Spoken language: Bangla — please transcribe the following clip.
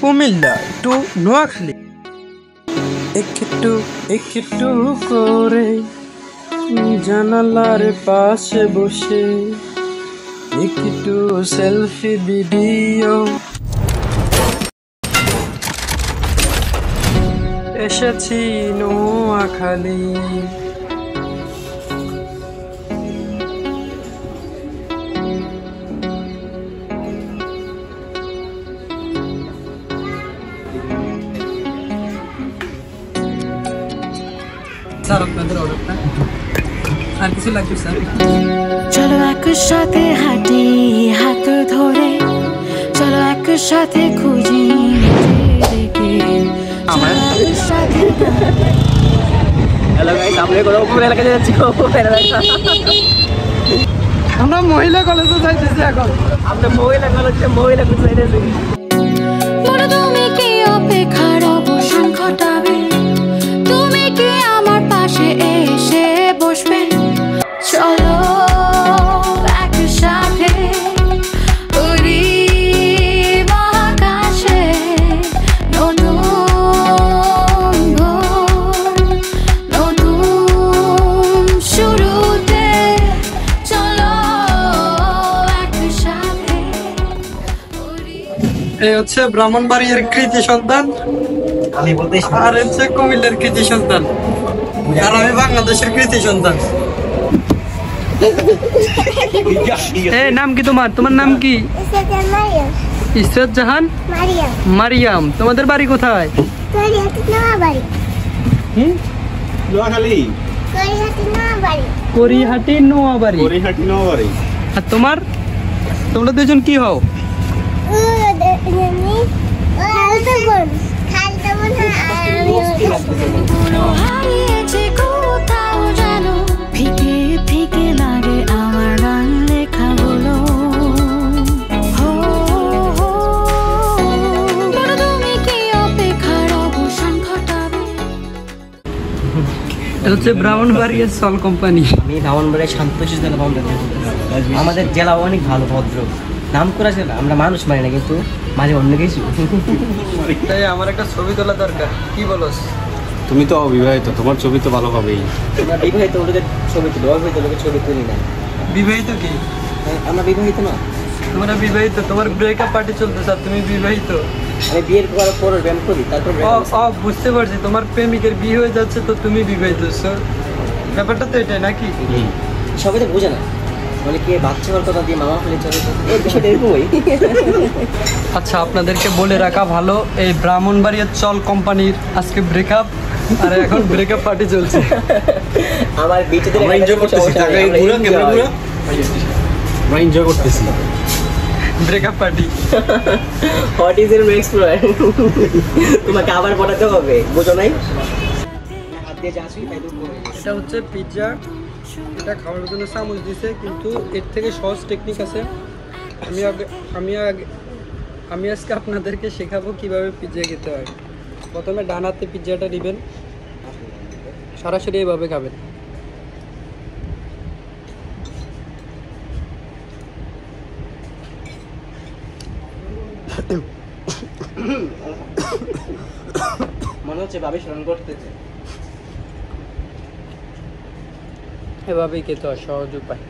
কুমিল্লা টু নোয়াখালী একটু একটু করে জানালার পাশে বসে একটু সেলফি ভিডিও এসেছি নোয়াখালী। স্যার আপনাদের অর্ডারটা আর কিছু লাগবে স্যার? চলো একসাথে হাঁটি হাত ধরে, চলো একসাথে খুঁজি আমরা মহিলা কলেজে যাইতেছি এখন। আমরা মহিলা কলেজে যাইতেছি। তুমি কি অপেক্ষার অবসান ঘটাবে? তুমি কি আমার পাশে এসে বসবে? চলো একসাথে উড়ি মহাকাশে, নতুন ভোর, নতুন শুরুতে চলো একসাথে উড়ি। এই হচ্ছে ব্রাহ্মণবাড়িয়ার কৃতি সন্তান, আর হচ্ছে কুমিল্লার কৃতি সন্তান, আর আমি বাংলাদেশের কৃতি সন্তান। নাম কি তোমার? তোমার নাম কি? ইসরাত জাহান মারিয়াম। তোমাদের বাড়ি কোথায়? করিহাটি নোয়াবাড়ি। আর তোমার? তোমরা দুজন কি হও? হারিয়েছে কোথাও যেন, ফিকে ফিকে লাগে আমার গান লেখাগুলো। তুমি কি অপেক্ষার অবসান ঘটাবে? এটা হচ্ছে ব্রাহ্মণবাড়িয়ার সল কোম্পানি। আমি ব্রাহ্মণবাড়িয়ার শান্তশিষ্ট জেলা বাউন্ডারি। আমাদের জেলা অনেক ভালো, ভদ্র, নাম করা জেলা। আমরা মানুষ মানি না, কিন্তু মাঝে অন্য কিছু। তাই আমার একটা ছবি তোলা দরকার, কি বলস? তুমি তো অবিবাহিত, তোমার ছবি তো ভালো হবেই। আমরা বিবাহিত লোকের ছবি তুলি, অবিবাহিত লোকের ছবি তুলি না। বিবাহিত কি? আমরা বিবাহিত না। তোমরা বিবাহিত, তোমার ব্রেকআপ পার্টি চলতেছে, আর তুমি বিবাহিত। আমি বিয়ের করার পর ব্যায়াম করি, তারপর বুঝতে পারছি, তোমার প্রেমিকের বিয়ে হয়ে যাচ্ছে তো তুমি বিবাহিত। ব্যাপারটা তো এটাই নাকি? সবাই তো বোঝে না, মানে কে বাচ্চা হওয়ার কথা দিয়ে মামা ফেলে চলে, এই বিষয়টা এরকমই। আচ্ছা, আপনাদেরকে বলে রাখা ভালো, এই ব্রাহ্মণবাড়িয়ার চল কোম্পানির আজকে ব্রেকআপ, আর এখন ব্রেকআপ পার্টি চলছে। আমার বিচে আমরা এনজয় করতেছি, টাকায় পুরো ক্যামেরা পুরো আমরা এনজয় করতেছি breakup party. What is your next plan? তোমাকে আবার পড়াতে হবে, বুঝো নাই? হাত দিয়ে যা আসি তাই তো করে। এটা হচ্ছে পিৎজা, এটা খাওয়ার জন্য চামচ দিছে, কিন্তু এর থেকে সহজ টেকনিক আছে। আমি আজকে আপনাদেরকে শেখাবো কিভাবে পিৎজা খেতে হয়। প্রথমে ডান হাতে পিৎজাটা দিবেন, সরাসরি এইভাবে খাবেন। মনে হচ্ছে ভাবি স্মরণ করতেছে। এভাবেই খেতে হয়, সহজ উপায়।